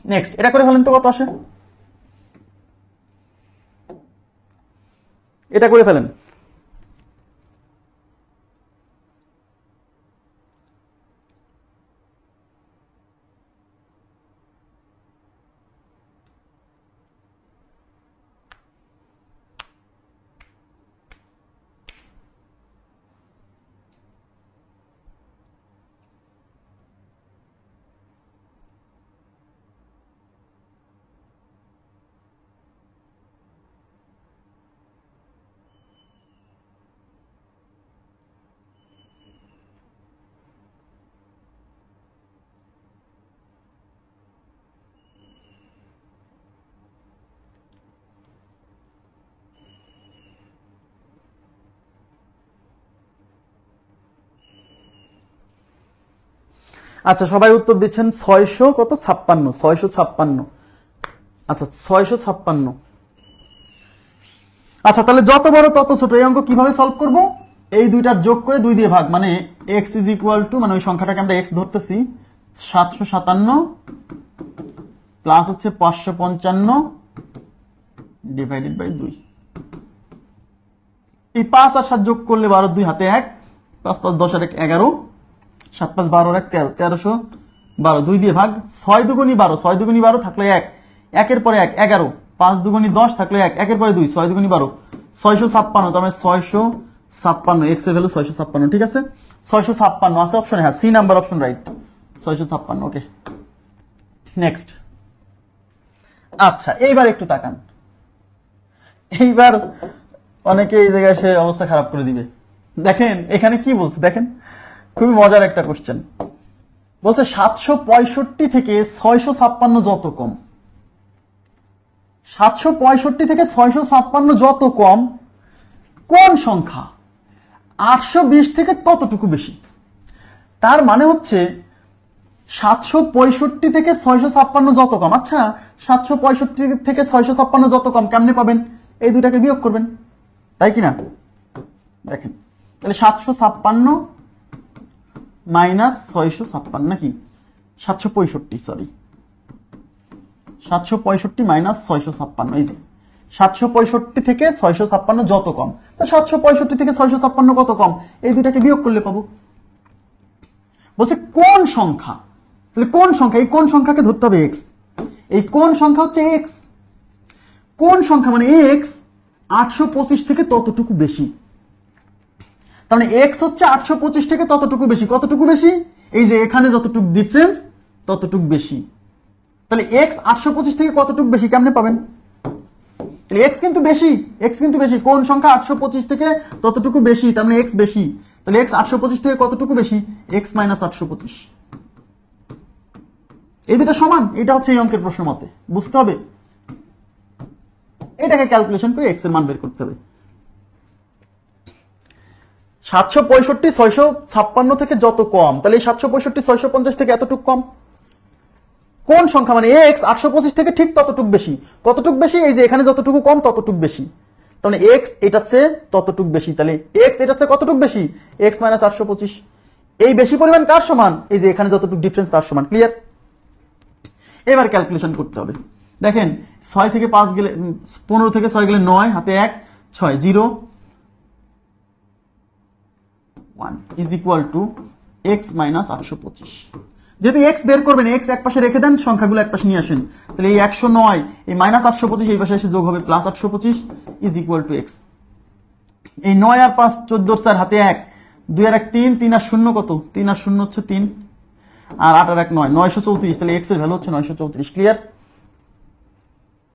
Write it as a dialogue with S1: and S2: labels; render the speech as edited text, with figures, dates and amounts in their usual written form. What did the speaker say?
S1: Next এটা করে ফেলেন তো, কত আসে? এটা করে ফেলেন। আচ্ছা, সবাই উত্তর দিচ্ছেন 656। আচ্ছা 656। আচ্ছা তাহলে যত বড় তত ছোট, এই অঙ্ক কিভাবে সলভ করব? এই দুইটার যোগ করে 2 দিয়ে ভাগ, মানে x ইজ ইকুয়াল টু, মানে ওই সংখ্যাটাকে আমরা x ধরতেছি, 757 প্লাস হচ্ছে 555 ডিভাইডেড বাই 2। এই 5 আর 7 যোগ করলে 12, 2 হাতে 1, 5 5 10 আর 1 11, 7 5 12 আর 1 13, 1312, 2 দিয়ে ভাগ, 6 দুগুণী 12, 6 দুগুণী 12 থাকলে 1, 1 এর পরে 1 11, 5 দুগুণী 10 থাকলে 1, 1 এর পরে 2, 6 দুগুণী 12, 656, তার মানে 656, x এর ভ্যালু 656, ঠিক আছে? 656 আছে অপশনে, হ্যাঁ C number option right, 656। Okay next. আচ্ছা এইবার একটু তাকান, এইবার অনেকে এই জায়গায় সে অবস্থা খারাপ করে দিবে। দেখেন এখানে কি বলছে, দেখেন খুবই মজার একটা কোশ্চেন। বলছে 765 থেকে 656 যত কম, 765 থেকে 656 যত কম, কোন সংখ্যা 820 থেকে ততটুকু বেশি। তার মানে হচ্ছে 765 থেকে 656 যত কম। আচ্ছা 765 থেকে 656 যত কম কেমনে পাবেন? এই দুটাকে বিয়োগ করবেন, তাই কিনা? দেখেন তাহলে 756 মাইনাস 656, নাকি 765, সরি 765 মাইনাস 656, এই যে 765 থেকে 656 যত কম, তা 765 থেকে 656 কত কম, এই দুটাকে বিয়োগ করলে পাবো। বলছে কোন সংখ্যা, তাহলে কোন সংখ্যা, এই কোন সংখ্যাকে ধরতে হবে x, এই কোন সংখ্যা হচ্ছে x, কোন সংখ্যা মানে x 825 থেকে ততটুকু বেশি। তাহলে x হচ্ছে 825 থেকে ততটুকু বেশি, কতটুকু বেশি? এই যে এখানে যতটুকু ডিফারেন্স ততটুকু বেশি। তাহলে x 825 থেকে কতটুকু বেশি কেমনে পাবেন? তাহলে x কিন্তু বেশি, x কিন্তু বেশি, কোন সংখ্যা 825 থেকে ততটুকু বেশি, তার মানে x বেশি। তাহলে x 825 থেকে কতটুকু বেশি? x minus 825। এই দুটো সমান, এটা হচ্ছে এই অঙ্কের প্রশ্ন মতে, বুঝতে হবে। এটাকে ক্যালকুলেশন করে x এর মান বের করতে হবে। 765 656 থেকে যত কম, তাহলে 765 650 থেকে এতটুকু কম। কোন সংখ্যা মানে x 825 থেকে ঠিক ততটুকু বেশি, কতটুকু বেশি? এই যে এখানে যতটুকু কম ততটুকু বেশি, তাহলে x এটা চেয়ে ততটুকু বেশি, তাহলে x এটা চেয়ে কতটুকু বেশি? x minus 825। এই বেশি পরিমাণ কার সমান? এই যে এখানে যতটুকু ডিফারেন্স তার সমান। ক্লিয়ার? এবার ক্যালকুলেশন করতে হবে। দেখেন 6 থেকে 5 গেলে 15 থেকে 6 গেলে 9, হাতে 1, 6 0 1 is equal to x minus 825। যেহেতু x বের করবেন, x এক পাশে রেখে দেন, সংখ্যাগুলো এক পাশে নিয়ে আসেন, তাহলে এই 109 এই মাইনাস 825 এই পাশে এসে যোগ হবে plus 825 is equal to x। এই 9 আর 5 14 4 হাতে 1, 2 আর 1 3, 3 আর 0 কত? 3 আর 0 হচ্ছে 3, আর 8 আর 1 9, 934। তাহলে x এর ভ্যালু হচ্ছে 934। ক্লিয়ার?